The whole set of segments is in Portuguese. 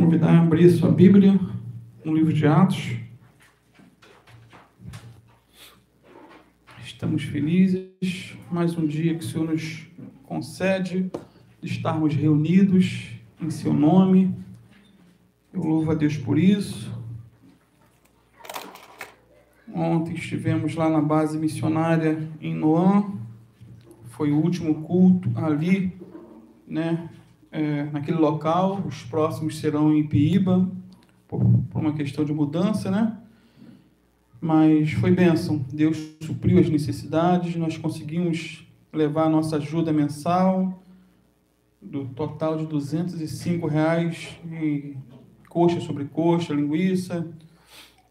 Convidar a abrir sua Bíblia no livro de Atos. Estamos felizes, mais um dia que o Senhor nos concede de estarmos reunidos em seu nome. Eu louvo a Deus por isso. Ontem estivemos lá na base missionária em Noã. Foi o último culto ali, naquele local. Os próximos serão em Ipiíba, por uma questão de mudança, Mas foi bênção. Deus supriu as necessidades. Nós conseguimos levar a nossa ajuda mensal do total de R$205, e coxa sobre coxa, linguiça.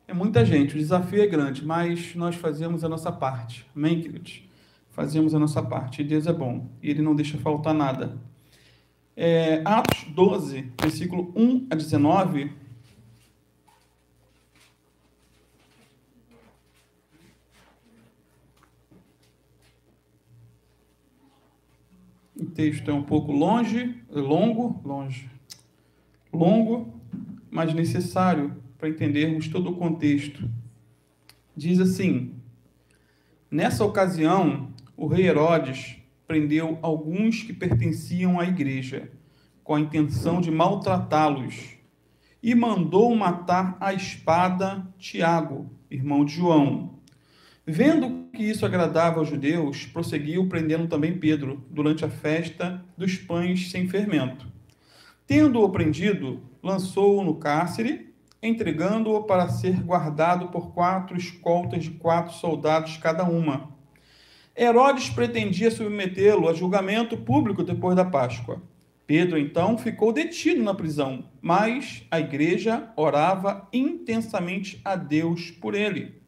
É muita gente, o desafio é grande, mas nós fazemos a nossa parte. Amém, queridos? Fazemos a nossa parte. E Deus é bom. E Ele não deixa faltar nada. Atos 12, versículo 1 a 19. O texto é um pouco longo, mas necessário para entendermos todo o contexto. Diz assim: nessa ocasião, o rei Herodes prendeu alguns que pertenciam à igreja, com a intenção de maltratá-los, e mandou matar à espada Tiago, irmão de João. Vendo que isso agradava aos judeus, prosseguiu prendendo também Pedro, durante a festa dos pães sem fermento. Tendo-o prendido, lançou-o no cárcere, entregando-o para ser guardado por 4 escoltas de 4 soldados cada uma. Herodes pretendia submetê-lo a julgamento público depois da Páscoa. Pedro, então, ficou detido na prisão, mas a igreja orava intensamente a Deus por ele.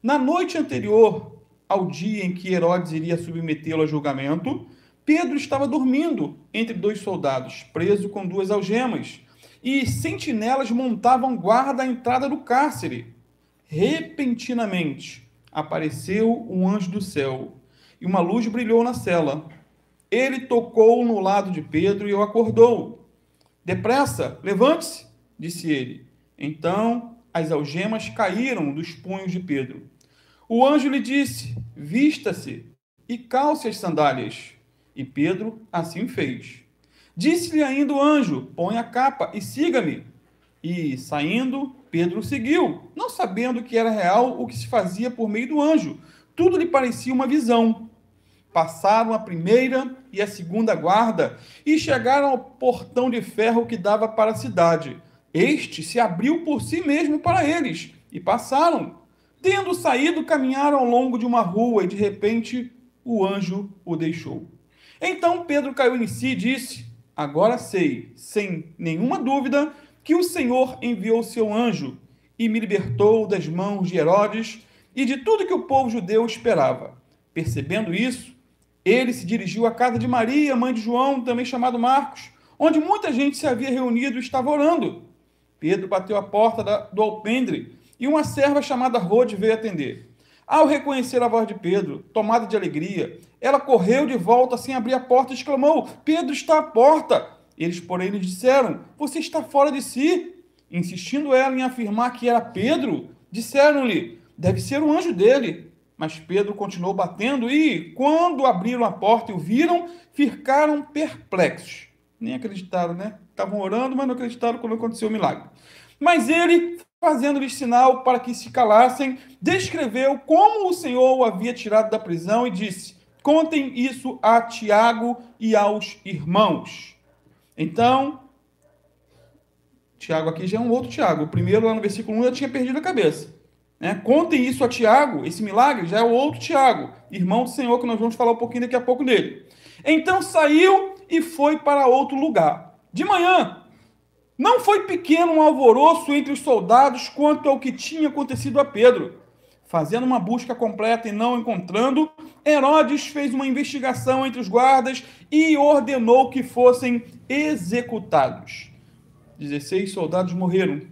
Na noite anterior ao dia em que Herodes iria submetê-lo a julgamento, Pedro estava dormindo entre 2 soldados, preso com 2 algemas, e sentinelas montavam guarda à entrada do cárcere. Repentinamente, apareceu um anjo do céu, e uma luz brilhou na cela. Ele tocou no lado de Pedro e o acordou. Depressa, levante-se, disse ele. Então, as algemas caíram dos punhos de Pedro. O anjo lhe disse: vista-se e calce as sandálias. E Pedro assim fez. Disse-lhe ainda o anjo: põe a capa e siga-me. E, saindo, Pedro seguiu, não sabendo que era real o que se fazia por meio do anjo. Tudo lhe parecia uma visão. Passaram a primeira e a segunda guarda e chegaram ao portão de ferro que dava para a cidade. Este se abriu por si mesmo para eles, e passaram. Tendo saído, caminharam ao longo de uma rua, e de repente o anjo o deixou. Então Pedro caiu em si e disse: agora sei, sem nenhuma dúvida, que o Senhor enviou seu anjo e me libertou das mãos de Herodes e de tudo que o povo judeu esperava. Percebendo isso, ele se dirigiu à casa de Maria, mãe de João, também chamado Marcos, onde muita gente se havia reunido e estava orando. Pedro bateu à porta do alpendre e uma serva chamada Rode veio atender. Ao reconhecer a voz de Pedro, tomada de alegria, ela correu de volta sem abrir a porta e exclamou: Pedro está à porta. Eles, porém, lhe disseram: você está fora de si. Insistindo ela em afirmar que era Pedro, disseram-lhe: deve ser um anjo dele. Mas Pedro continuou batendo e, quando abriram a porta e o viram, ficaram perplexos. Nem acreditaram, Estavam orando, mas não acreditaram quando aconteceu o milagre. Mas ele, fazendo-lhes sinal para que se calassem, descreveu como o Senhor o havia tirado da prisão e disse: contem isso a Tiago e aos irmãos. Então, Tiago aqui já é um outro Tiago. O primeiro, lá no versículo 1, eu tinha perdido a cabeça. Contem isso a Tiago, esse milagre já é o outro Tiago, irmão do Senhor, que nós vamos falar um pouquinho daqui a pouco dele. Então saiu e foi para outro lugar. De manhã, não foi pequeno um alvoroço entre os soldados quanto ao que tinha acontecido a Pedro. Fazendo uma busca completa e não encontrando, Herodes fez uma investigação entre os guardas e ordenou que fossem executados. 16 soldados morreram.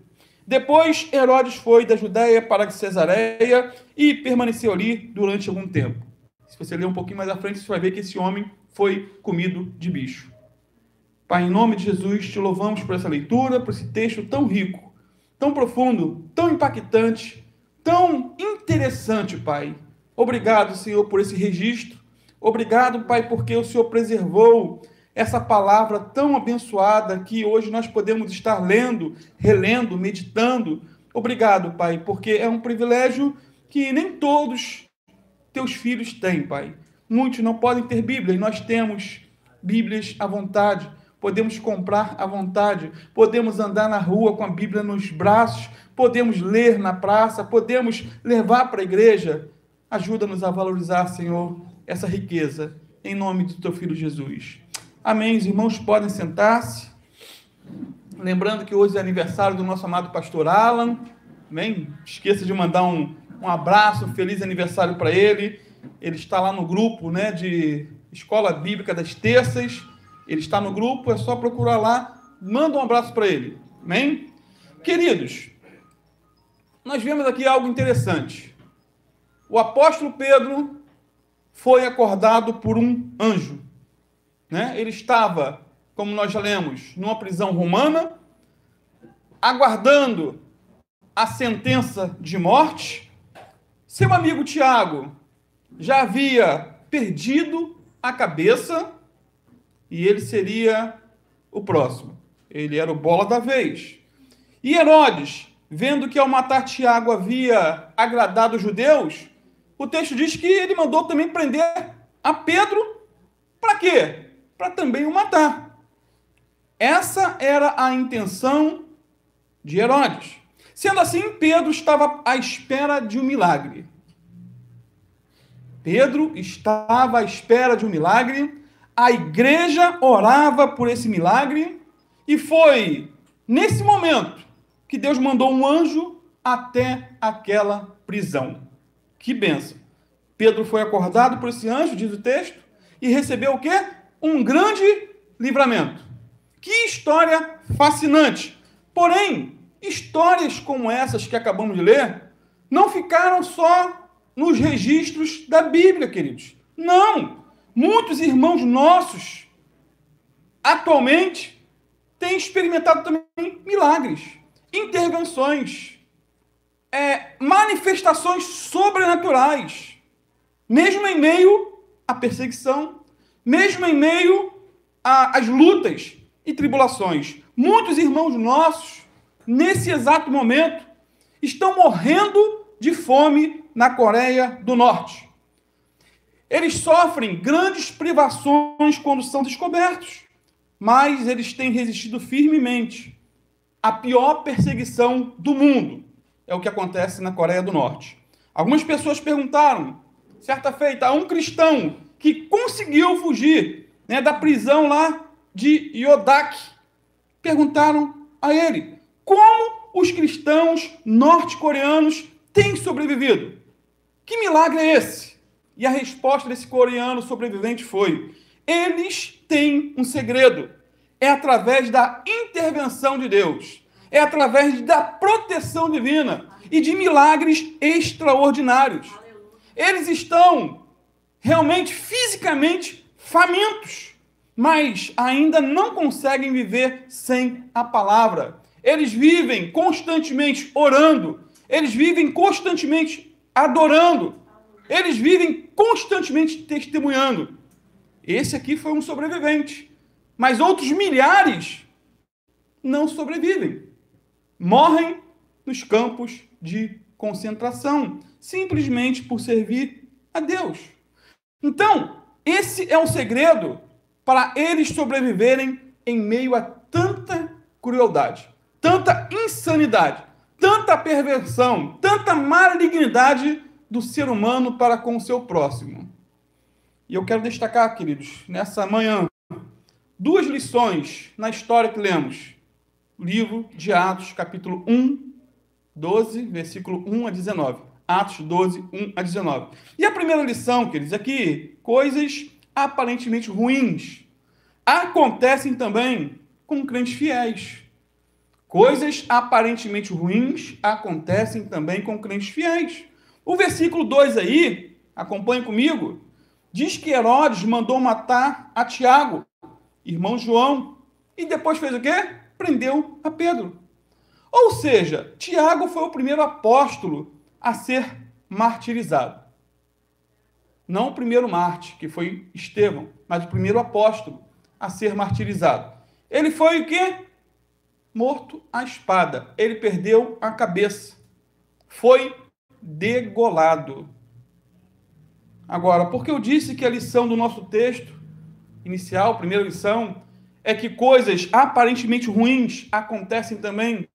Depois, Herodes foi da Judéia para Cesareia e permaneceu ali durante algum tempo. Se você ler um pouquinho mais à frente, você vai ver que esse homem foi comido de bicho. Pai, em nome de Jesus, te louvamos por essa leitura, por esse texto tão rico, tão profundo, tão impactante, tão interessante, Pai. Obrigado, Senhor, por esse registro. Obrigado, Pai, porque o Senhor preservou essa palavra tão abençoada que hoje nós podemos estar lendo, relendo, meditando. Obrigado, Pai, porque é um privilégio que nem todos teus filhos têm, Pai. Muitos não podem ter Bíblia e nós temos Bíblias à vontade. Podemos comprar à vontade, podemos andar na rua com a Bíblia nos braços, podemos ler na praça, podemos levar para a igreja. Ajuda-nos a valorizar, Senhor, essa riqueza, em nome do teu Filho Jesus. Amém. Os irmãos podem sentar-se. Lembrando que hoje é aniversário do nosso amado pastor Alan. Amém? Esqueça de mandar um abraço, um feliz aniversário para ele. Ele está lá no grupo, né, de Escola Bíblica das Terças. Ele está no grupo, é só procurar lá. Manda um abraço para ele. Amém? Queridos, nós vemos aqui algo interessante. O apóstolo Pedro foi acordado por um anjo, né? Ele estava, como nós já lemos, numa prisão romana, aguardando a sentença de morte. Seu amigo Tiago já havia perdido a cabeça e ele seria o próximo. Ele era o bola da vez. E Herodes, vendo que ao matar Tiago havia agradado os judeus, o texto diz que ele mandou também prender a Pedro. Para quê? Para também o matar. Essa era a intenção de Herodes. Sendo assim, Pedro estava à espera de um milagre. Pedro estava à espera de um milagre. A igreja orava por esse milagre. E foi nesse momento que Deus mandou um anjo até aquela prisão. Que bênção. Pedro foi acordado por esse anjo, diz o texto, e recebeu o quê? Um grande livramento. Que história fascinante. Porém, histórias como essas que acabamos de ler não ficaram só nos registros da Bíblia, queridos. Não! Muitos irmãos nossos, atualmente, têm experimentado também milagres, intervenções, manifestações sobrenaturais, mesmo em meio à perseguição, mesmo em meio às lutas e tribulações. Muitos irmãos nossos, nesse exato momento, estão morrendo de fome na Coreia do Norte. Eles sofrem grandes privações quando são descobertos, mas eles têm resistido firmemente à pior perseguição do mundo. É o que acontece na Coreia do Norte. Algumas pessoas perguntaram, certa feita, a um cristão que conseguiu fugir, né, da prisão lá de Yodak. Perguntaram a ele, como os cristãos norte-coreanos têm sobrevivido? Que milagre é esse? E a resposta desse coreano sobrevivente foi, eles têm um segredo. É através da intervenção de Deus. É através da proteção divina e de milagres extraordinários. Eles estão realmente, fisicamente, famintos, mas ainda não conseguem viver sem a palavra. Eles vivem constantemente orando, eles vivem constantemente adorando, eles vivem constantemente testemunhando. Esse aqui foi um sobrevivente, mas outros milhares não sobrevivem. Morrem nos campos de concentração, simplesmente por servir a Deus. Então, esse é um segredo para eles sobreviverem em meio a tanta crueldade, tanta insanidade, tanta perversão, tanta malignidade do ser humano para com o seu próximo. E eu quero destacar, queridos, nessa manhã, duas lições na história que lemos. Livro de Atos, capítulo 1, 12, versículo 1 a 19. Atos 12, 1 a 19. E a primeira lição, queridos, é que coisas aparentemente ruins acontecem também com crentes fiéis. Coisas aparentemente ruins acontecem também com crentes fiéis. O versículo 2 aí, acompanhe comigo, diz que Herodes mandou matar a Tiago, irmão João, e depois fez o quê? Prendeu a Pedro. Ou seja, Tiago foi o primeiro apóstolo a ser martirizado. Não o primeiro mártir, que foi Estevão, mas o primeiro apóstolo a ser martirizado. Ele foi o quê? Morto à espada. Ele perdeu a cabeça. Foi degolado. Agora, por que eu disse que a lição do nosso texto inicial, primeira lição, é que coisas aparentemente ruins acontecem também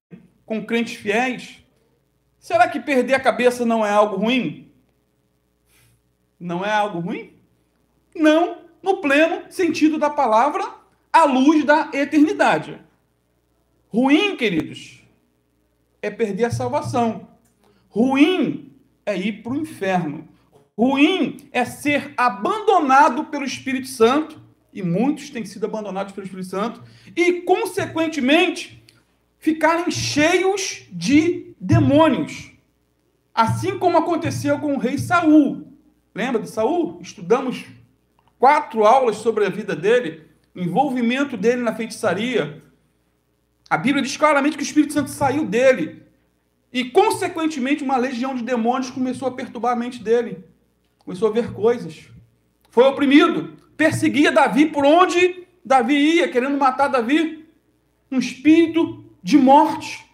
com crentes fiéis? Será que perder a cabeça não é algo ruim? Não é algo ruim? Não, no pleno sentido da palavra, à luz da eternidade. Ruim, queridos, é perder a salvação. Ruim é ir para o inferno. Ruim é ser abandonado pelo Espírito Santo, e muitos têm sido abandonados pelo Espírito Santo, e, consequentemente, ficarem cheios de demônios. Assim como aconteceu com o rei Saul. Lembra de Saul? Estudamos 4 aulas sobre a vida dele, o envolvimento dele na feitiçaria. A Bíblia diz claramente que o Espírito Santo saiu dele e, consequentemente, uma legião de demônios começou a perturbar a mente dele. Começou a ver coisas. Foi oprimido. Perseguia Davi por onde Davi ia, querendo matar Davi. Um espírito de morte.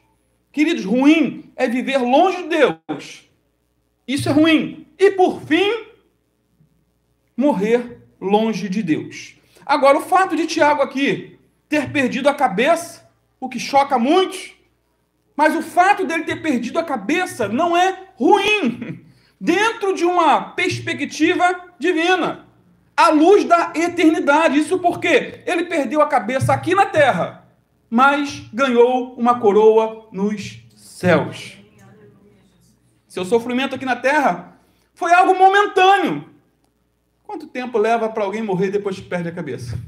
Queridos, ruim é viver longe de Deus. Isso é ruim. E, por fim, morrer longe de Deus. Agora, o fato de Tiago aqui ter perdido a cabeça, o que choca muitos, mas o fato dele ter perdido a cabeça não é ruim, dentro de uma perspectiva divina, à luz da eternidade. Isso porque ele perdeu a cabeça aqui na terra, mas ganhou uma coroa nos céus. Seu sofrimento aqui na terra foi algo momentâneo. Quanto tempo leva para alguém morrer depois que perde a cabeça?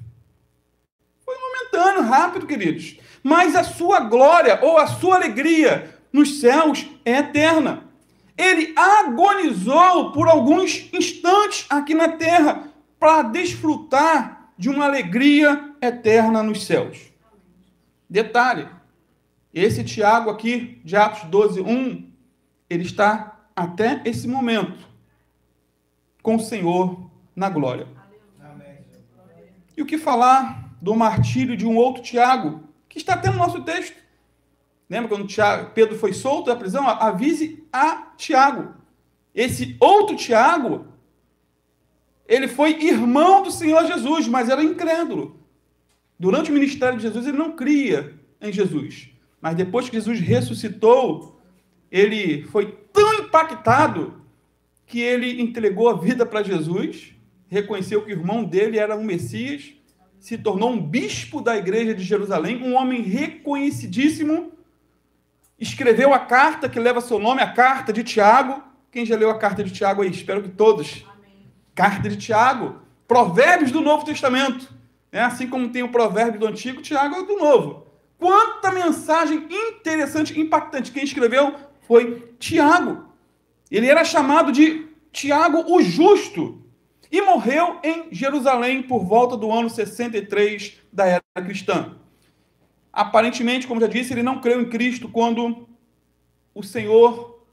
Foi momentâneo, rápido, queridos. Mas a sua glória ou a sua alegria nos céus é eterna. Ele agonizou por alguns instantes aqui na terra para desfrutar de uma alegria eterna nos céus. Detalhe, esse Tiago aqui, de Atos 12:1, ele está até esse momento com o Senhor na glória. Amém. E o que falar do martírio de um outro Tiago, que está até no nosso texto? Lembra quando Pedro foi solto da prisão? Avise a Tiago. Esse outro Tiago, ele foi irmão do Senhor Jesus, mas era incrédulo. Durante o ministério de Jesus, ele não cria em Jesus. Mas depois que Jesus ressuscitou, ele foi tão impactado que ele entregou a vida para Jesus, reconheceu que o irmão dele era um Messias, se tornou um bispo da igreja de Jerusalém, um homem reconhecidíssimo, escreveu a carta que leva seu nome, a carta de Tiago. Quem já leu a carta de Tiago aí? Espero que todos. Amém. Carta de Tiago, provérbios do Novo Testamento. Assim como tem o provérbio do Antigo, Tiago é o do Novo. Quanta mensagem interessante, impactante. Quem escreveu foi Tiago. Ele era chamado de Tiago o Justo e morreu em Jerusalém por volta do ano 63 da era cristã. Aparentemente, como já disse, ele não creu em Cristo quando o Senhor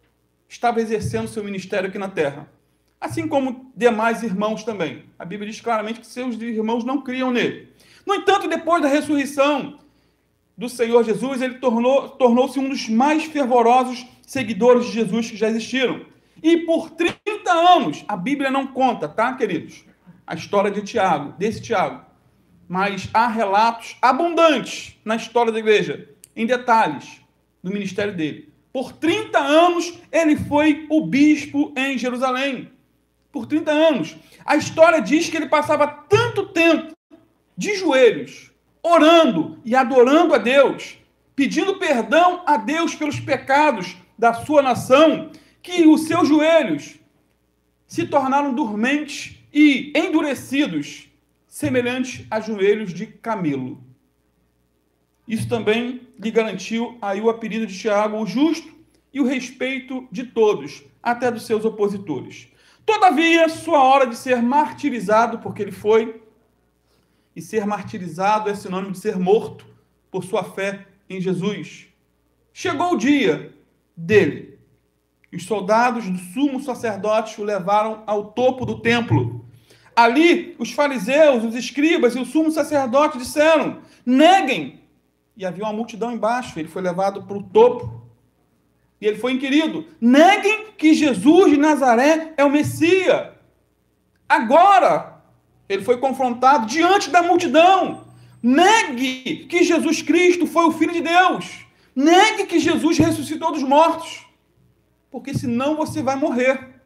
estava exercendo seu ministério aqui na terra. Assim como demais irmãos também. A Bíblia diz claramente que seus irmãos não criam nele. No entanto, depois da ressurreição do Senhor Jesus, ele tornou-se um dos mais fervorosos seguidores de Jesus que já existiram. E por 30 anos, a Bíblia não conta, tá, queridos? A história de Tiago, desse Tiago. Mas há relatos abundantes na história da igreja, em detalhes, do ministério dele. Por 30 anos, ele foi o bispo em Jerusalém. Por 30 anos. A história diz que ele passava tanto tempo de joelhos, orando e adorando a Deus, pedindo perdão a Deus pelos pecados da sua nação, que os seus joelhos se tornaram dormentes e endurecidos, semelhantes a joelhos de camelo. Isso também lhe garantiu aí o apelido de Tiago, o justo, e o respeito de todos, até dos seus opositores. Todavia, sua hora de ser martirizado, porque ele foi, E ser martirizado é sinônimo de ser morto por sua fé em Jesus. Chegou o dia dele. Os soldados do sumo sacerdote o levaram ao topo do templo. Ali, os fariseus, os escribas e o sumo sacerdote disseram: neguem. E havia uma multidão embaixo. Ele foi levado para o topo. E ele foi inquirido: neguem que Jesus de Nazaré é o Messias. Agora, ele foi confrontado diante da multidão. Negue que Jesus Cristo foi o Filho de Deus. Negue que Jesus ressuscitou dos mortos. Porque senão você vai morrer.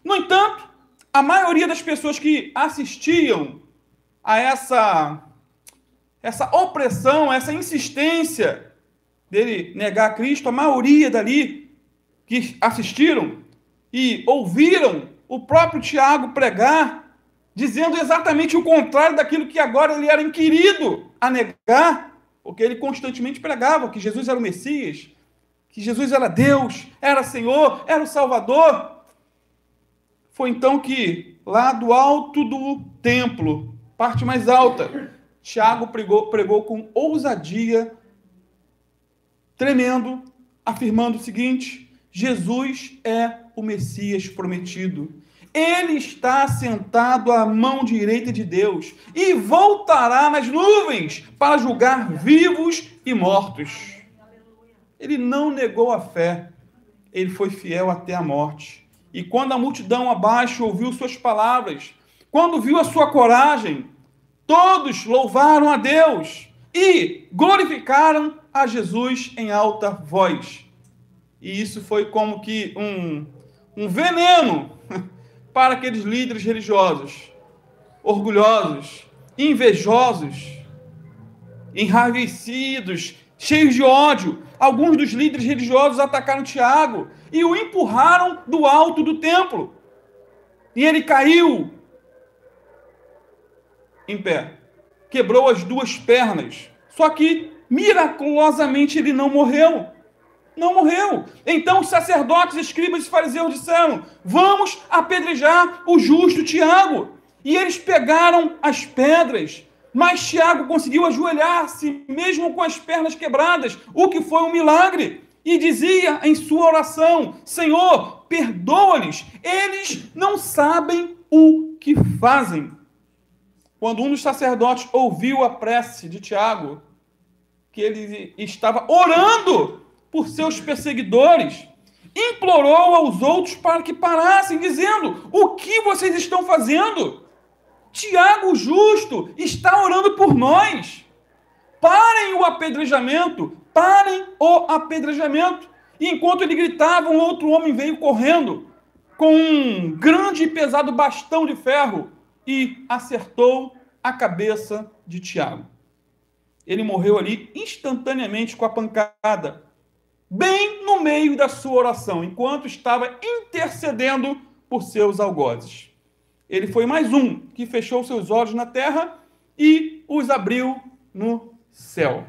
No entanto, a maioria das pessoas que assistiam a essa opressão, essa insistência dele negar Cristo, a maioria dali que assistiram e ouviram o próprio Tiago pregar, dizendo exatamente o contrário daquilo que agora ele era inquirido a negar, porque ele constantemente pregava que Jesus era o Messias, que Jesus era Deus, era Senhor, era o Salvador. Foi então que, lá do alto do templo, parte mais alta, Tiago pregou com ousadia, tremendo, afirmando o seguinte: Jesus é o Messias prometido. Ele está sentado à mão direita de Deus e voltará nas nuvens para julgar vivos e mortos. Ele não negou a fé, ele foi fiel até a morte. E quando a multidão abaixo ouviu suas palavras, quando viu a sua coragem, todos louvaram a Deus e glorificaram a Jesus em alta voz. E isso foi como que um veneno para aqueles líderes religiosos, orgulhosos, invejosos, enraivecidos, cheios de ódio. Alguns dos líderes religiosos atacaram Tiago e o empurraram do alto do templo. E ele caiu em pé, quebrou as duas pernas. Só que, miraculosamente, ele não morreu. Não morreu. Então os sacerdotes, escribas e fariseus disseram: vamos apedrejar o justo Tiago. E eles pegaram as pedras, mas Tiago conseguiu ajoelhar-se, mesmo com as pernas quebradas, o que foi um milagre. E dizia em sua oração: Senhor, perdoa-lhes, eles não sabem o que fazem. Quando um dos sacerdotes ouviu a prece de Tiago, que ele estava orando por seus perseguidores, implorou aos outros para que parassem, dizendo: o que vocês estão fazendo? Tiago, justo, está orando por nós. Parem o apedrejamento, parem o apedrejamento. E enquanto ele gritava, um outro homem veio correndo com um grande e pesado bastão de ferro e acertou a cabeça de Tiago. Ele morreu ali instantaneamente com a pancada, bem no meio da sua oração, enquanto estava intercedendo por seus algozes. Ele foi mais um que fechou seus olhos na terra e os abriu no céu.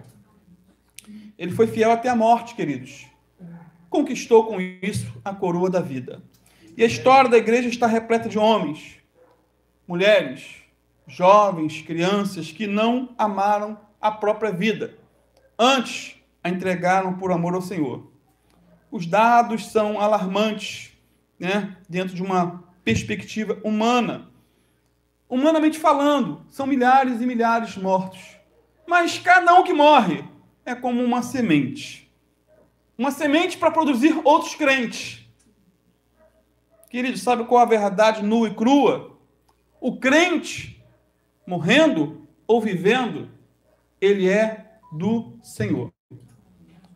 Ele foi fiel até a morte, queridos. Conquistou com isso a coroa da vida. E a história da igreja está repleta de homens, mulheres, jovens, crianças que não amaram a própria vida. Antes, a entregaram por amor ao Senhor. Os dados são alarmantes, né? Dentro de uma perspectiva humana. Humanamente falando, são milhares e milhares mortos. Mas cada um que morre é como uma semente. Uma semente para produzir outros crentes. Queridos, sabe qual a verdade nua e crua? O crente, morrendo ou vivendo, ele é do Senhor.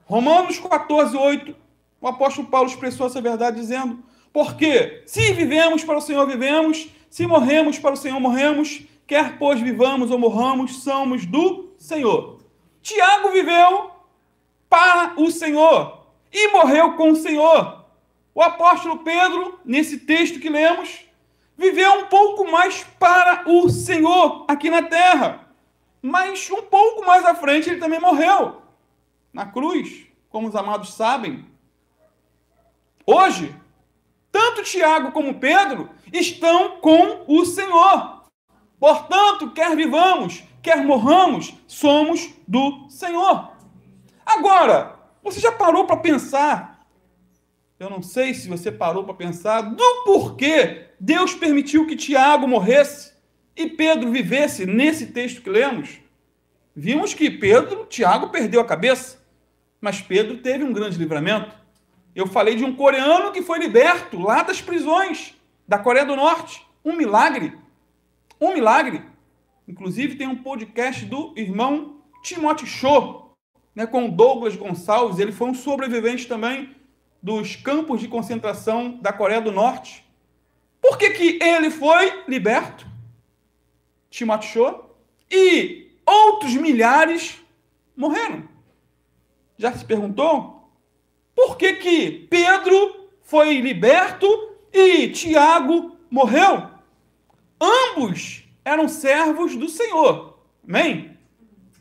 Romanos 14:8, o apóstolo Paulo expressou essa verdade dizendo: porque se vivemos para o Senhor vivemos, se morremos para o Senhor morremos, quer pois vivamos ou morramos, somos do Senhor. Tiago viveu para o Senhor e morreu com o Senhor. O apóstolo Pedro, nesse texto que lemos, viveu um pouco mais para o Senhor aqui na terra, mas um pouco mais à frente ele também morreu na cruz, como os amados sabem. Hoje, tanto Tiago como Pedro estão com o Senhor. Portanto, quer vivamos, quer morramos, somos do Senhor. Agora, você já parou para pensar? Eu não sei se você parou para pensar do porquê Deus permitiu que Tiago morresse e Pedro vivesse nesse texto que lemos. Vimos que Tiago perdeu a cabeça, mas Pedro teve um grande livramento. Eu falei de um coreano que foi liberto lá das prisões da Coreia do Norte. Um milagre. Um milagre. Inclusive tem um podcast do irmão Timothy Cho, com Douglas Gonçalves. Ele foi um sobrevivente também dos campos de concentração da Coreia do Norte. Por que ele foi liberto? Timothy Cho. E outros milhares morreram. Já se perguntou? Por que Pedro foi liberto e Tiago morreu? Ambos eram servos do Senhor. Amém?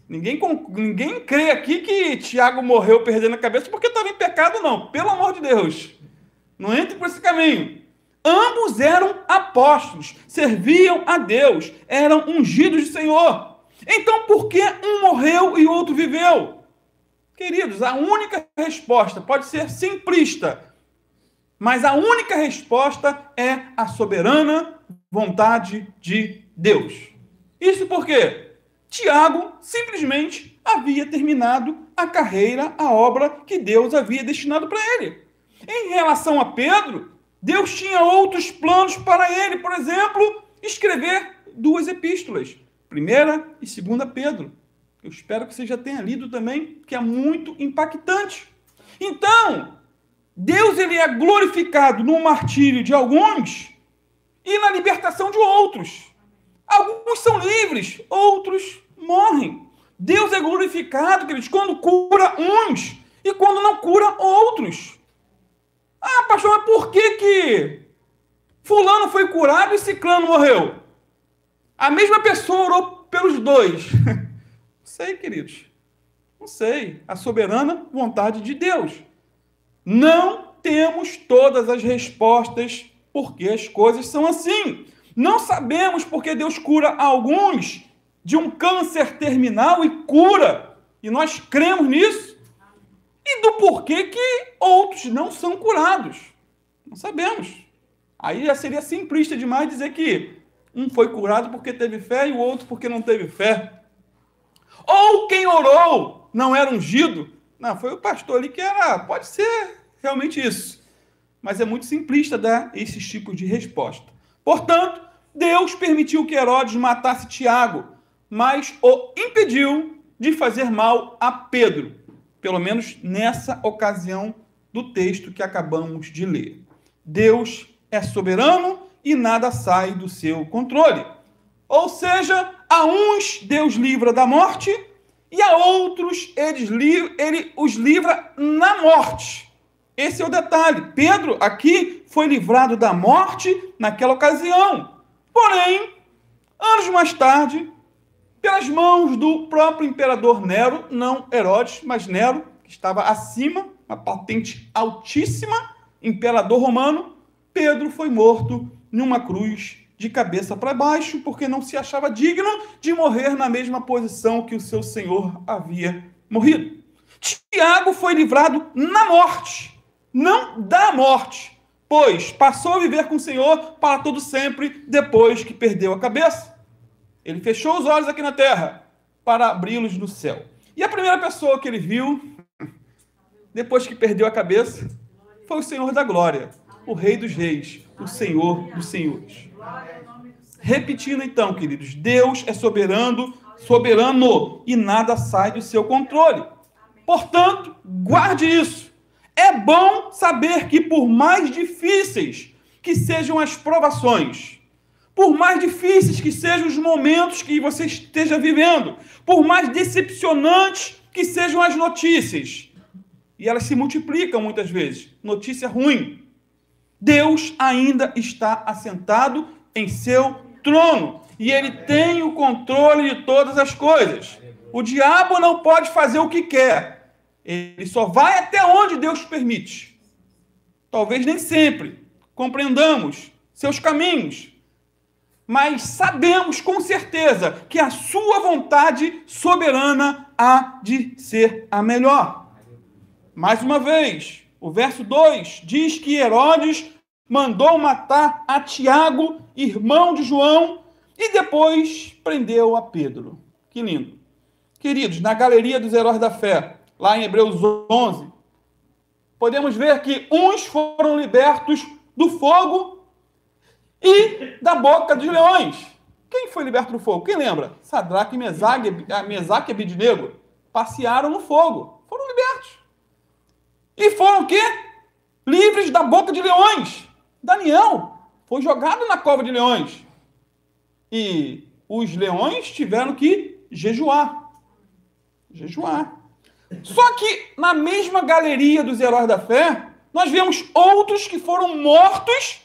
Ninguém crê aqui que Tiago morreu perdendo a cabeça porque estava em pecado, não. Pelo amor de Deus. Não entre por esse caminho. Ambos eram apóstolos, serviam a Deus, eram ungidos do Senhor. Então, por que um morreu e o outro viveu? Queridos, a única resposta pode ser simplista, mas a única resposta é a soberana vontade de Deus. Isso porque Tiago simplesmente havia terminado a carreira, a obra que Deus havia destinado para ele. Em relação a Pedro, Deus tinha outros planos para ele, por exemplo, escrever 2 epístolas, 1ª e 2ª Pedro. Eu espero que você já tenha lido também, que é muito impactante. Então, Deus ele é glorificado no martírio de alguns e na libertação de outros. Alguns são livres, outros morrem. Deus é glorificado, queridos, quando cura uns e quando não cura outros. Ah, pastor, mas por que fulano foi curado e ciclano morreu? A mesma pessoa orou pelos dois. Não sei, queridos. Não sei. A soberana vontade de Deus. Não temos todas as respostas porque as coisas são assim. Não sabemos porque Deus cura alguns de um câncer terminal e cura. E nós cremos nisso. E do porquê que outros não são curados. Não sabemos. Aí já seria simplista demais dizer que um foi curado porque teve fé e o outro porque não teve fé. Ou quem orou não era ungido. Não, foi o pastor ali que era. Pode ser realmente isso. Mas é muito simplista dar esses tipos de resposta. Portanto, Deus permitiu que Herodes matasse Tiago, mas o impediu de fazer mal a Pedro. Pelo menos nessa ocasião do texto que acabamos de ler. Deus é soberano e nada sai do seu controle. Ou seja, a uns Deus livra da morte e a outros ele os livra na morte. Esse é o detalhe. Pedro aqui foi livrado da morte naquela ocasião. Porém, anos mais tarde, pelas mãos do próprio imperador Nero, não Herodes, mas Nero, que estava acima, uma patente altíssima, imperador romano, Pedro foi morto numa cruz de cabeça para baixo, porque não se achava digno de morrer na mesma posição que o seu Senhor havia morrido. Tiago foi livrado na morte, não da morte, pois passou a viver com o Senhor para todo sempre, depois que perdeu a cabeça. Ele fechou os olhos aqui na terra para abri-los no céu. E a primeira pessoa que ele viu, depois que perdeu a cabeça, foi o Senhor da glória, o Rei dos reis, o Senhor dos senhores. Repetindo então, queridos, Deus é soberano e nada sai do seu controle. Portanto, guarde isso. É bom saber que por mais difíceis que sejam as provações, por mais difíceis que sejam os momentos que você esteja vivendo, por mais decepcionantes que sejam as notícias, e elas se multiplicam muitas vezes, notícia ruim, Deus ainda está assentado em seu trono, e ele tem o controle de todas as coisas. O diabo não pode fazer o que quer, ele só vai até onde Deus permite. Talvez nem sempre compreendamos seus caminhos, mas sabemos com certeza que a sua vontade soberana há de ser a melhor. Mais uma vez, o verso 2 diz que Herodes mandou matar a Tiago, irmão de João, e depois prendeu a Pedro. Que lindo. Queridos, na galeria dos heróis da fé, lá em Hebreus 11, podemos ver que uns foram libertos do fogo e da boca dos leões. Quem foi liberto do fogo? Quem lembra? Sadraque, Mesaque e Abednego passearam no fogo. Foram libertos. E foram o quê? Livres da boca de leões. Daniel foi jogado na cova de leões. E os leões tiveram que jejuar. Só que na mesma galeria dos heróis da fé, nós vemos outros que foram mortos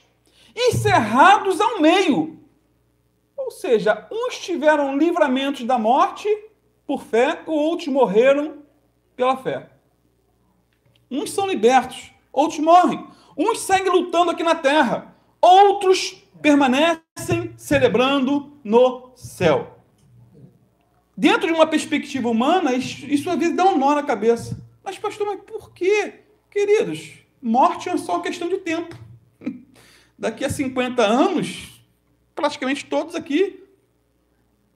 e cerrados ao meio. Ou seja, uns tiveram livramentos da morte por fé, e outros morreram pela fé. Uns são libertos, outros morrem. Uns seguem lutando aqui na terra, outros permanecem celebrando no céu. Dentro de uma perspectiva humana, isso às vezes dá um nó na cabeça. Mas, pastor, mas por quê? Queridos, morte é só uma questão de tempo. Daqui a 50 anos, praticamente todos aqui,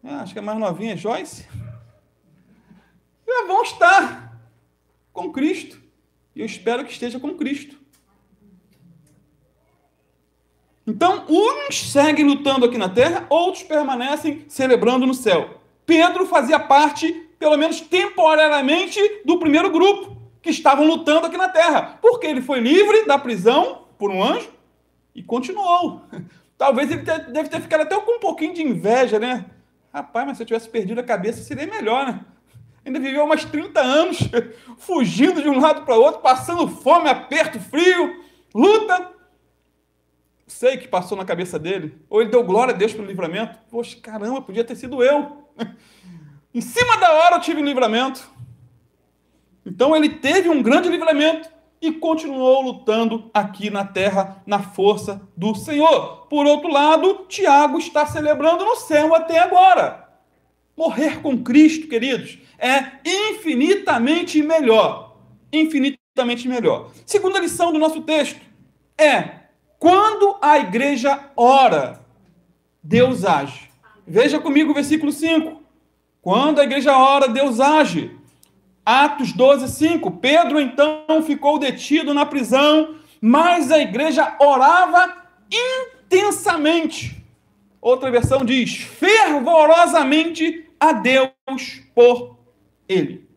acho que a mais novinha é Joyce, já vão estar com Cristo. E eu espero que esteja com Cristo. Então, uns seguem lutando aqui na terra, outros permanecem celebrando no céu. Pedro fazia parte, pelo menos temporariamente, do primeiro grupo, que estavam lutando aqui na terra, porque ele foi livre da prisão por um anjo e continuou. Talvez ele deve ter ficado até com um pouquinho de inveja, né? Rapaz, mas se eu tivesse perdido a cabeça, seria melhor, né? Ainda viveu mais 30 anos, fugindo de um lado para o outro, passando fome, aperto, frio, luta. Sei que passou na cabeça dele. Ou ele deu glória a Deus pelo livramento. Poxa, caramba, podia ter sido eu. Em cima da hora eu tive um livramento. Então ele teve um grande livramento e continuou lutando aqui na terra, na força do Senhor. Por outro lado, Tiago está celebrando no céu até agora. Morrer com Cristo, queridos, é infinitamente melhor. Infinitamente melhor. Segunda lição do nosso texto é: quando a igreja ora, Deus age. Veja comigo o versículo 5. Quando a igreja ora, Deus age. Atos 12, 5. Pedro, então, ficou detido na prisão, mas a igreja orava intensamente. Outra versão diz, fervorosamente a Deus por ele.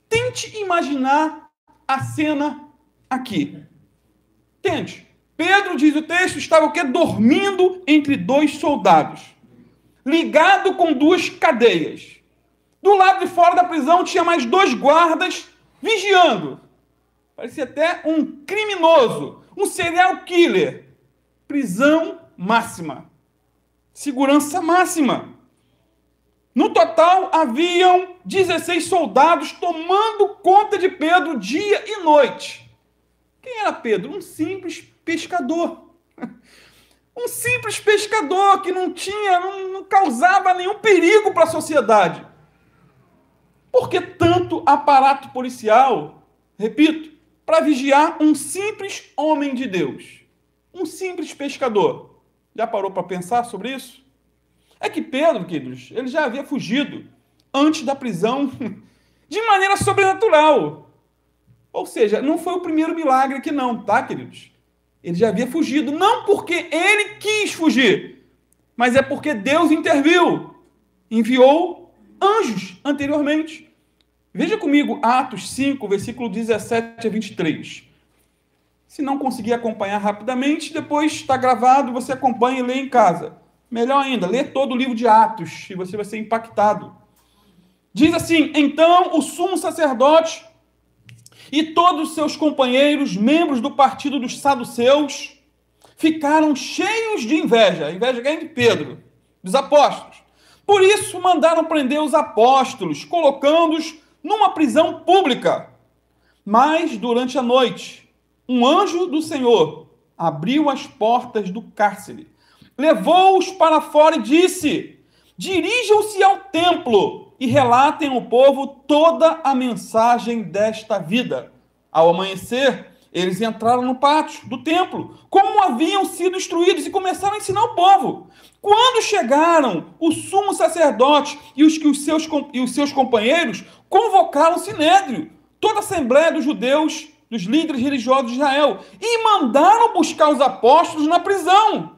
Tente imaginar a cena aqui. Tente. Pedro, diz o texto, estava o quê? Dormindo entre dois soldados, ligado com duas cadeias. Do lado de fora da prisão tinha mais dois guardas vigiando. Parecia até um criminoso, um serial killer. Prisão máxima. Segurança máxima. No total, haviam 16 soldados tomando conta de Pedro dia e noite. Quem era Pedro? Um simples pescador. Um simples pescador que não causava nenhum perigo para a sociedade. Por que tanto aparato policial, repito, para vigiar um simples homem de Deus? Um simples pescador. Já parou para pensar sobre isso? É que Pedro, queridos, ele já havia fugido antes da prisão de maneira sobrenatural. Ou seja, não foi o primeiro milagre aqui não, tá, queridos? Ele já havia fugido, não porque ele quis fugir, mas é porque Deus interviu, enviou anjos anteriormente. Veja comigo Atos 5, versículo 17 a 23. Se não conseguir acompanhar rapidamente, depois está gravado, você acompanha e lê em casa. Melhor ainda, lê todo o livro de Atos, e você vai ser impactado. Diz assim, então o sumo sacerdote e todos os seus companheiros, membros do partido dos saduceus, ficaram cheios de inveja. A inveja de Pedro, dos apóstolos. Por isso mandaram prender os apóstolos, colocando-os numa prisão pública. Mas, durante a noite, um anjo do Senhor abriu as portas do cárcere levou-os para fora e disse: dirijam-se ao templo e relatem ao povo toda a mensagem desta vida. Ao amanhecer, eles entraram no pátio do templo, como haviam sido instruídos, e começaram a ensinar o povo. Quando chegaram, o sumo sacerdote e os seus companheiros convocaram o sinédrio, toda a assembleia dos judeus, dos líderes religiosos de Israel, e mandaram buscar os apóstolos na prisão.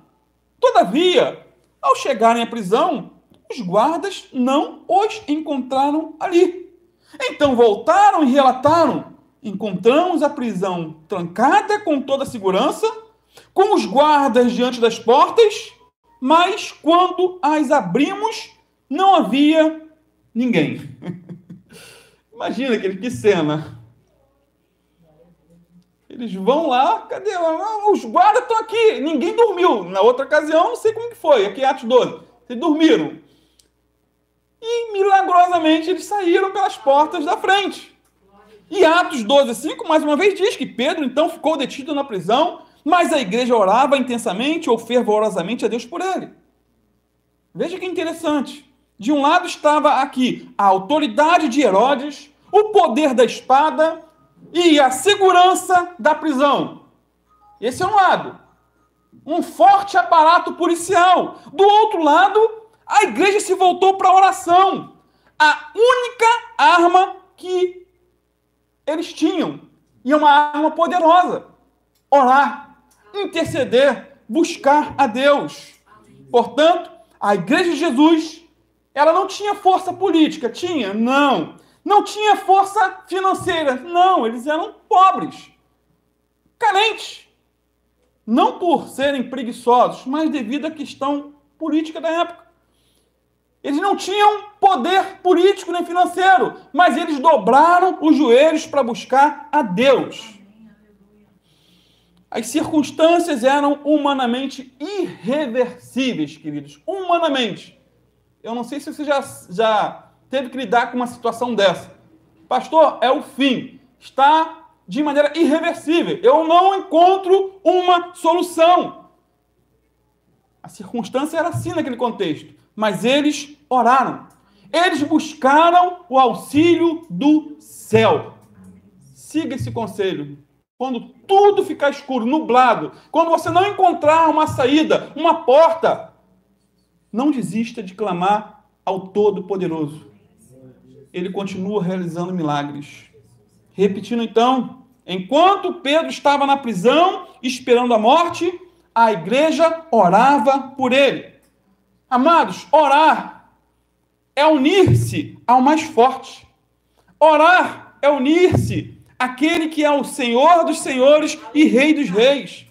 Todavia, ao chegarem à prisão, os guardas não os encontraram ali. Então voltaram e relataram: encontramos a prisão trancada com toda a segurança, com os guardas diante das portas, mas quando as abrimos, não havia ninguém. Imagina que cena. Eles vão lá, cadê? Os guardas estão aqui, ninguém dormiu. Na outra ocasião, não sei como que foi, aqui em Atos 12. Vocês dormiram. E, milagrosamente, eles saíram pelas portas da frente. E Atos 12:5, mais uma vez, diz que Pedro, então, ficou detido na prisão, mas a igreja orava intensamente ou fervorosamente a Deus por ele. Veja que interessante. De um lado estava aqui a autoridade de Herodes, o poder da espada e a segurança da prisão. Esse é um lado. Um forte aparato policial. Do outro lado, a igreja se voltou para a oração. A única arma que eles tinham. E é uma arma poderosa. Orar, interceder, buscar a Deus. Portanto, a igreja de Jesus, ela não tinha força política. Tinha? Não. Não tinha força financeira. Não, eles eram pobres. Carentes. Não por serem preguiçosos, mas devido à questão política da época. Eles não tinham poder político nem financeiro, mas eles dobraram os joelhos para buscar a Deus. As circunstâncias eram humanamente irreversíveis, queridos. Humanamente. Eu não sei se você já teve que lidar com uma situação dessa. Pastor, é o fim. Está de maneira irreversível. Eu não encontro uma solução. A circunstância era assim naquele contexto. Mas eles oraram. Eles buscaram o auxílio do céu. Siga esse conselho. Quando tudo ficar escuro, nublado, quando você não encontrar uma saída, uma porta, não desista de clamar ao Todo-Poderoso. Ele continua realizando milagres. Repetindo então, enquanto Pedro estava na prisão, esperando a morte, a igreja orava por ele. Amados, orar é unir-se ao mais forte. Orar é unir-se àquele que é o Senhor dos senhores e Rei dos reis.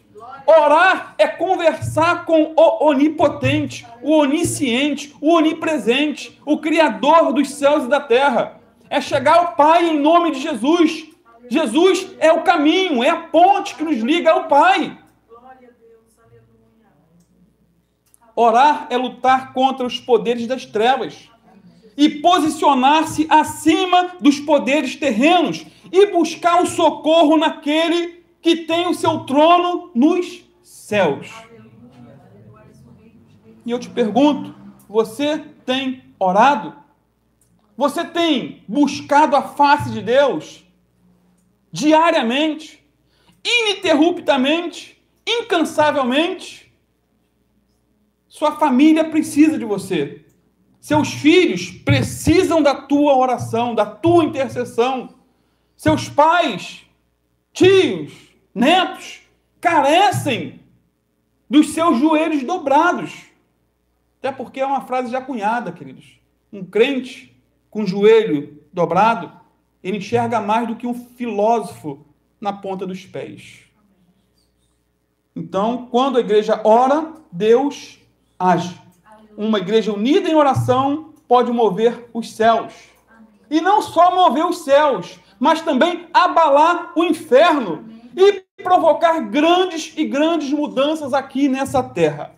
Orar é conversar com o onipotente, o onisciente, o onipresente, o Criador dos céus e da terra. É chegar ao Pai em nome de Jesus. Jesus é o caminho, é a ponte que nos liga ao Pai. Orar é lutar contra os poderes das trevas e posicionar-se acima dos poderes terrenos e buscar o socorro naquele que tem o seu trono nos céus. E eu te pergunto, você tem orado? Você tem buscado a face de Deus diariamente, ininterruptamente, incansavelmente? Sua família precisa de você. Seus filhos precisam da tua oração, da tua intercessão. Seus pais, tios, netos, carecem dos seus joelhos dobrados. Até porque é uma frase já cunhada, queridos. Um crente com o joelho dobrado, ele enxerga mais do que um filósofo na ponta dos pés. Então, quando a igreja ora, Deus age. Uma igreja unida em oração pode mover os céus. E não só mover os céus, mas também abalar o inferno e provocar grandes e grandes mudanças aqui nessa terra.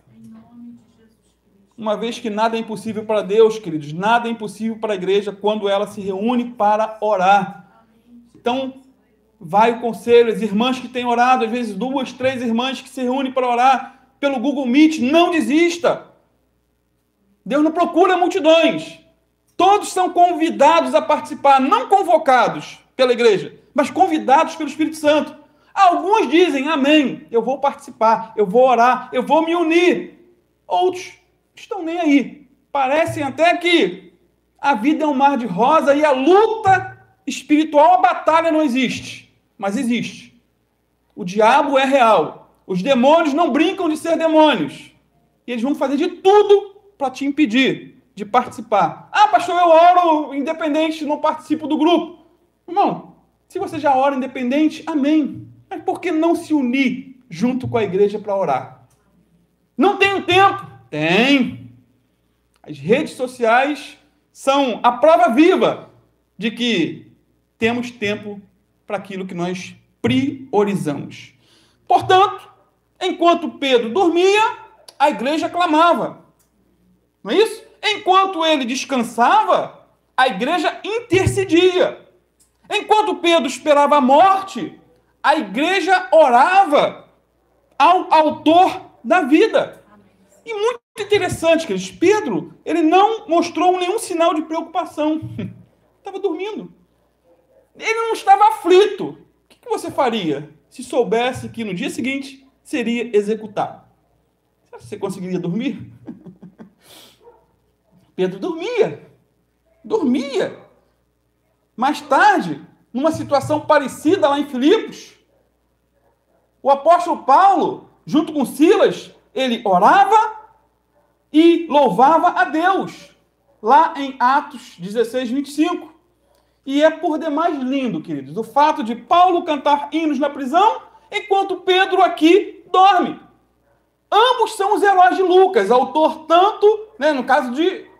Uma vez que nada é impossível para Deus, queridos, nada é impossível para a igreja quando ela se reúne para orar. Então, vai o conselho, as irmãs que têm orado, às vezes 2, 3 irmãs que se reúnem para orar, pelo Google Meet, não desista. Deus não procura multidões. Todos são convidados a participar, não convocados pela igreja, mas convidados pelo Espírito Santo. Alguns dizem, amém, eu vou participar, eu vou orar, eu vou me unir. Outros estão nem aí. Parecem até que a vida é um mar de rosa e a luta espiritual, a batalha não existe. Mas existe. O diabo é real. Os demônios não brincam de ser demônios. E eles vão fazer de tudo para te impedir de participar. Ah, pastor, eu oro independente, não participo do grupo. Irmão, se você já ora independente, amém. Mas por que não se unir junto com a igreja para orar? Não tenho tempo? Tem. As redes sociais são a prova viva de que temos tempo para aquilo que nós priorizamos. Portanto, enquanto Pedro dormia, a igreja clamava. Não é isso? Enquanto ele descansava, a igreja intercedia. Enquanto Pedro esperava a morte, a igreja orava ao autor da vida. E muito interessante, queridos, Pedro, ele não mostrou nenhum sinal de preocupação. Estava dormindo. Ele não estava aflito. O que você faria se soubesse que no dia seguinte seria executado? Será que você conseguiria dormir? Pedro dormia. Mais tarde, numa situação parecida lá em Filipos, o apóstolo Paulo, junto com Silas, ele orava e louvava a Deus, lá em Atos 16, 25. E é por demais lindo, queridos, o fato de Paulo cantar hinos na prisão, enquanto Pedro aqui dorme. Ambos são os heróis de Lucas, autor tanto, no caso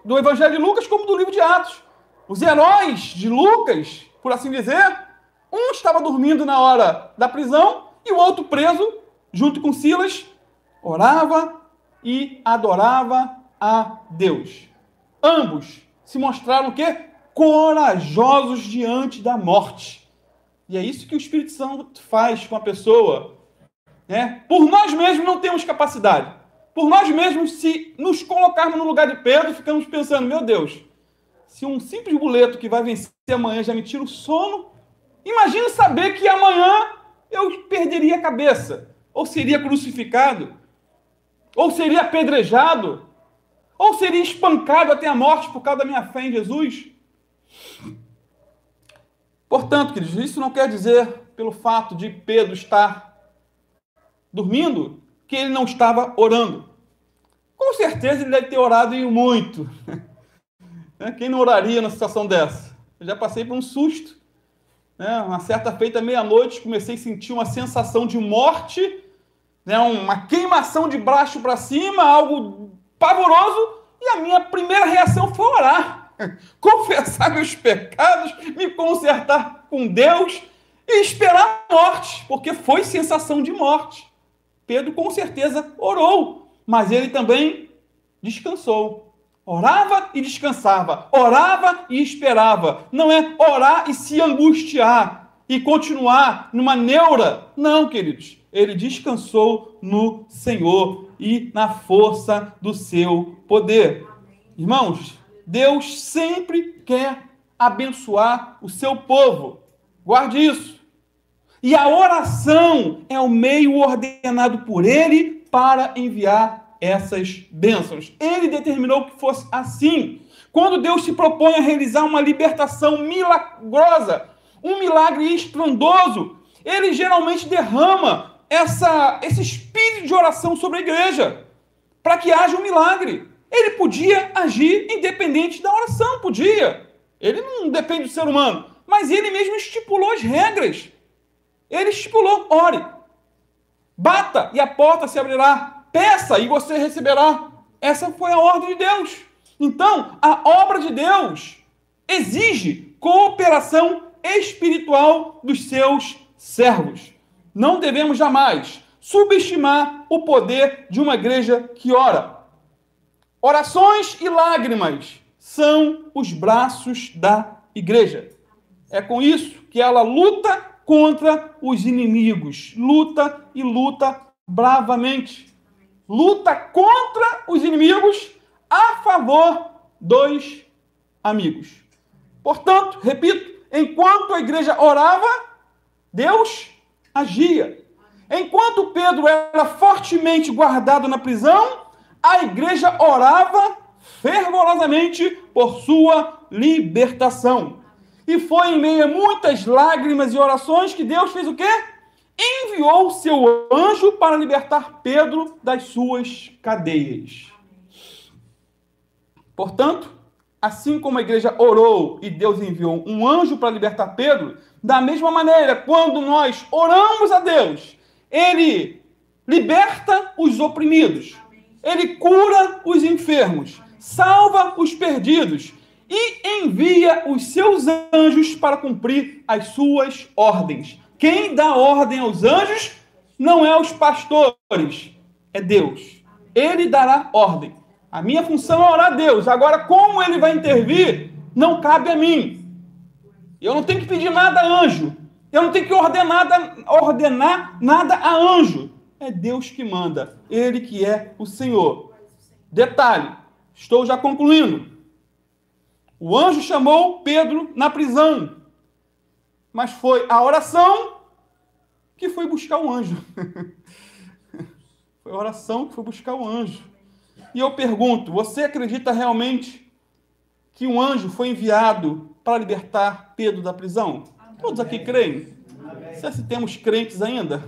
do Evangelho de Lucas, como do livro de Atos. Os heróis de Lucas, por assim dizer, um estava dormindo na hora da prisão e o outro preso, junto com Silas, orava e adorava a Deus. Ambos se mostraram o quê? Corajosos diante da morte. E é isso que o Espírito Santo faz com a pessoa. Por nós mesmos não temos capacidade. Por nós mesmos, se nos colocarmos no lugar de Pedro, ficamos pensando, meu Deus, se um simples boleto que vai vencer amanhã já me tira o sono, imagine saber que amanhã eu perderia a cabeça, ou seria crucificado, ou seria apedrejado, ou seria espancado até a morte por causa da minha fé em Jesus. Portanto, queridos, isso não quer dizer, pelo fato de Pedro estar dormindo, que ele não estava orando. Com certeza ele deve ter orado e muito. Quem não oraria numa situação dessa? Eu já passei por um susto. Uma certa feita, meia-noite, comecei a sentir uma sensação de morte, uma queimação de braço para cima, algo pavoroso, e a minha primeira reação foi orar. Confessar meus pecados, me consertar com Deus e esperar a morte, porque foi sensação de morte. Pedro com certeza orou, mas ele também descansou. Orava e descansava, orava e esperava. Não é orar e se angustiar e continuar numa neura. Não, queridos. Ele descansou no Senhor e na força do seu poder. Irmãos, Deus sempre quer abençoar o seu povo. Guarde isso. E a oração é o meio ordenado por Ele para enviar essas bênçãos. Ele determinou que fosse assim. Quando Deus se propõe a realizar uma libertação milagrosa, um milagre estrondoso, Ele geralmente derrama esse espírito de oração sobre a igreja, para que haja um milagre. Ele podia agir independente da oração, podia. Ele não depende do ser humano, mas Ele mesmo estipulou as regras. Ele estipulou, ore, bata e a porta se abrirá, peça e você receberá. Essa foi a ordem de Deus. Então, a obra de Deus exige cooperação espiritual dos seus servos. Não devemos jamais subestimar o poder de uma igreja que ora. Orações e lágrimas são os braços da igreja. É com isso que ela luta contra os inimigos. Luta e luta bravamente. luta contra os inimigos a favor dos amigos. Portanto, repito, enquanto a igreja orava, Deus agia. Enquanto Pedro era fortemente guardado na prisão, a igreja orava fervorosamente por sua libertação. E foi em meio a muitas lágrimas e orações que Deus fez o quê? Enviou o seu anjo para libertar Pedro das suas cadeias. Portanto, assim como a igreja orou e Deus enviou um anjo para libertar Pedro, da mesma maneira, quando nós oramos a Deus, Ele liberta os oprimidos, Ele cura os enfermos, salva os perdidos e envia os seus anjos para cumprir as suas ordens. Quem dá ordem aos anjos não é os pastores, é Deus. Ele dará ordem. A minha função é orar a Deus. Agora, como Ele vai intervir, não cabe a mim. Eu não tenho que pedir nada a anjo. Eu não tenho que ordenar nada a anjo. É Deus que manda. Ele que é o Senhor. Detalhe, estou já concluindo. O anjo chamou Pedro na prisão. Mas foi a oração que foi buscar o anjo. Foi a oração que foi buscar o anjo. E eu pergunto, você acredita realmente que um anjo foi enviado para libertar Pedro da prisão? Todos aqui creem? Será que temos crentes ainda?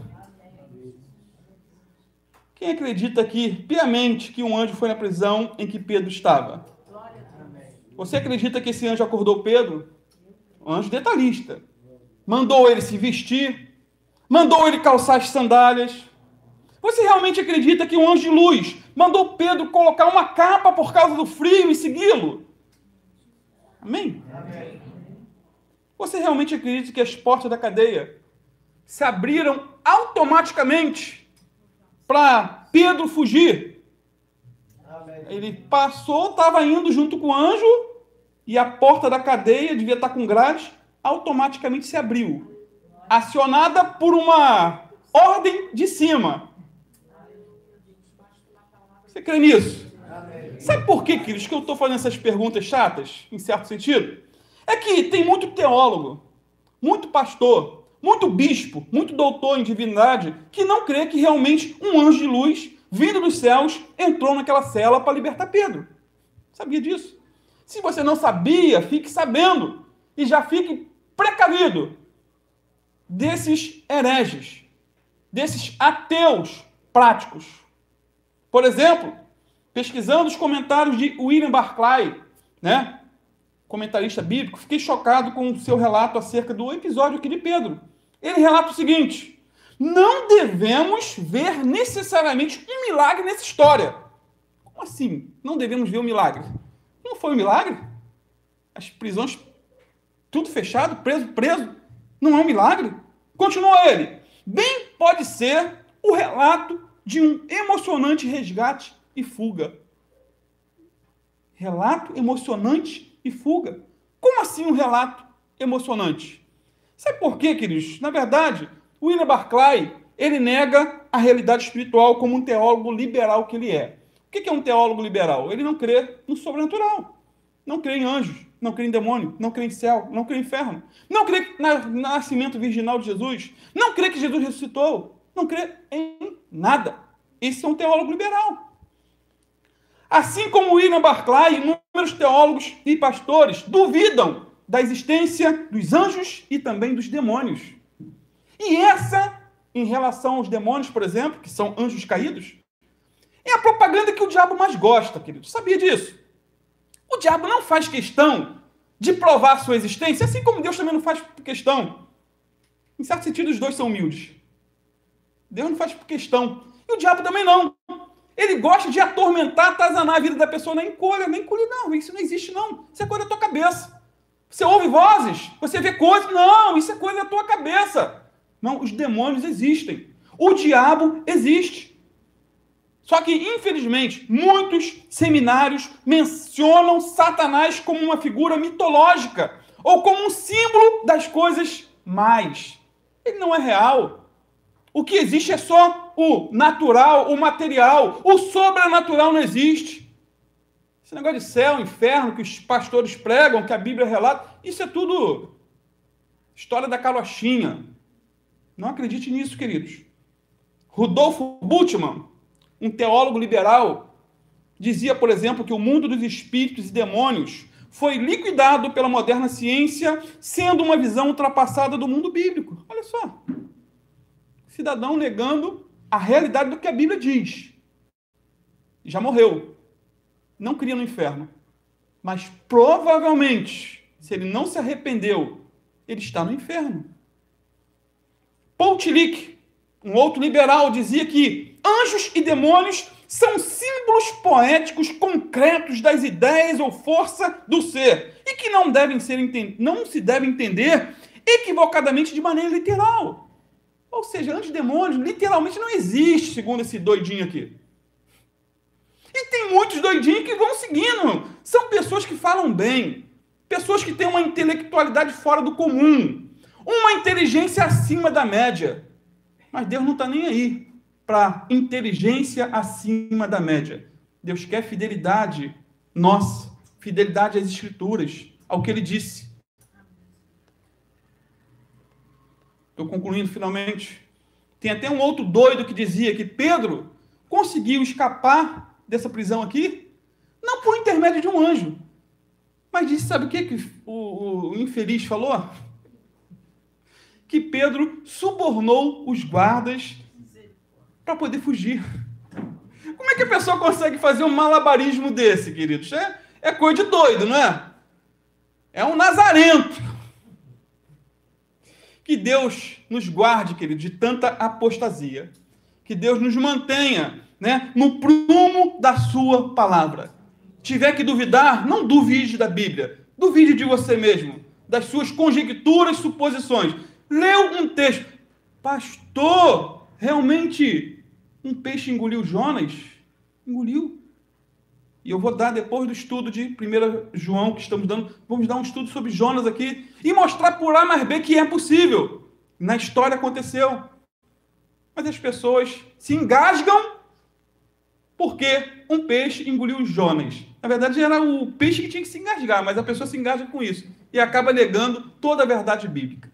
Quem acredita aqui piamente que um anjo foi na prisão em que Pedro estava? Você acredita que esse anjo acordou Pedro? Um anjo detalhista. Mandou ele se vestir, mandou ele calçar as sandálias. Você realmente acredita que um anjo de luz mandou Pedro colocar uma capa por causa do frio e segui-lo? Amém? Amém. Você realmente acredita que as portas da cadeia se abriram automaticamente para Pedro fugir? Amém. Ele passou, estava indo junto com o anjo e a porta da cadeia devia estar com grade, automaticamente se abriu, acionada por uma ordem de cima. Você crê nisso? Amém. Sabe por quê, queridos, que eu estou fazendo essas perguntas chatas, em certo sentido? É que tem muito teólogo, muito pastor, muito bispo, muito doutor em divindade, que não crê que realmente um anjo de luz, vindo dos céus, entrou naquela cela para libertar Pedro. Sabia disso? Se você não sabia, fique sabendo. E já fique precavido desses hereges, desses ateus práticos. Por exemplo, pesquisando os comentários de William Barclay, né? Comentarista bíblico, fiquei chocado com o seu relato acerca do episódio aqui de Pedro. Ele relata o seguinte: não devemos ver necessariamente um milagre nessa história. Como assim? Não devemos ver um milagre? Não foi um milagre? As prisões, tudo fechado, preso. Não é um milagre? Continua ele. Bem pode ser o relato de um emocionante resgate e fuga. Relato emocionante e fuga. Como assim um relato emocionante? Sabe por quê, queridos? Na verdade, William Barclay, ele nega a realidade espiritual como um teólogo liberal que ele é. O que é um teólogo liberal? Ele não crê no sobrenatural. Não crê em anjos, não crê em demônio, não crê em céu, não crê em inferno. Não crê no nascimento virginal de Jesus. Não crê que Jesus ressuscitou. Não crê em nada. Esse é um teólogo liberal. Assim como William Barclay, inúmeros teólogos e pastores duvidam da existência dos anjos e também dos demônios. E essa, em relação aos demônios, por exemplo, que são anjos caídos, é a propaganda que o diabo mais gosta, querido. Sabia disso? O diabo não faz questão de provar a sua existência, assim como Deus também não faz questão. Em certo sentido, os dois são humildes. Deus não faz questão. E o diabo também não. Ele gosta de atormentar, atazanar a vida da pessoa. Nem encolha, não. Isso não existe, não. Isso é coisa da tua cabeça. Você ouve vozes, você vê coisas. Não, isso é coisa da tua cabeça. Não, os demônios existem. O diabo existe. Só que, infelizmente, muitos seminários mencionam Satanás como uma figura mitológica ou como um símbolo das coisas más. Ele não é real. O que existe é só o natural, o material. O sobrenatural não existe. Esse negócio de céu, inferno, que os pastores pregam, que a Bíblia relata, isso é tudo história da carochinha. Não acredite nisso, queridos. Rudolf Bultmann, um teólogo liberal, dizia, por exemplo, que o mundo dos espíritos e demônios foi liquidado pela moderna ciência, sendo uma visão ultrapassada do mundo bíblico. Olha só. Cidadão negando a realidade do que a Bíblia diz. Já morreu. Não cria no inferno. Mas provavelmente, se ele não se arrependeu, ele está no inferno. Paul Tillich, um outro liberal, dizia que anjos e demônios são símbolos poéticos concretos das ideias ou força do ser e que não se devem entender equivocadamente de maneira literal. Ou seja, anjos e demônios literalmente não existe, segundo esse doidinho aqui. E tem muitos doidinhos que vão seguindo. São pessoas que falam bem, pessoas que têm uma intelectualidade fora do comum, uma inteligência acima da média. Mas Deus não está nem aí para inteligência acima da média. Deus quer fidelidade nossa, fidelidade às Escrituras, ao que Ele disse. Estou concluindo finalmente. Tem até um outro doido que dizia que Pedro conseguiu escapar dessa prisão aqui, não por intermédio de um anjo, mas disse, sabe o que o infeliz falou? Que Pedro subornou os guardas para poder fugir. Como é que a pessoa consegue fazer um malabarismo desse, queridos? É coisa de doido, não é? É um nazarento. Que Deus nos guarde, querido, de tanta apostasia. Que Deus nos mantenha, né, no prumo da sua palavra. Tiver que duvidar, não duvide da Bíblia. Duvide de você mesmo, das suas conjecturas, suposições. Leu um texto. Pastor, realmente um peixe engoliu Jonas? Engoliu. E eu vou dar, depois do estudo de 1 João que estamos dando, vamos dar um estudo sobre Jonas aqui e mostrar por A mais B que é possível. Na história aconteceu. Mas as pessoas se engasgam porque um peixe engoliu Jonas. Na verdade, era o peixe que tinha que se engasgar, mas a pessoa se engasga com isso e acaba negando toda a verdade bíblica.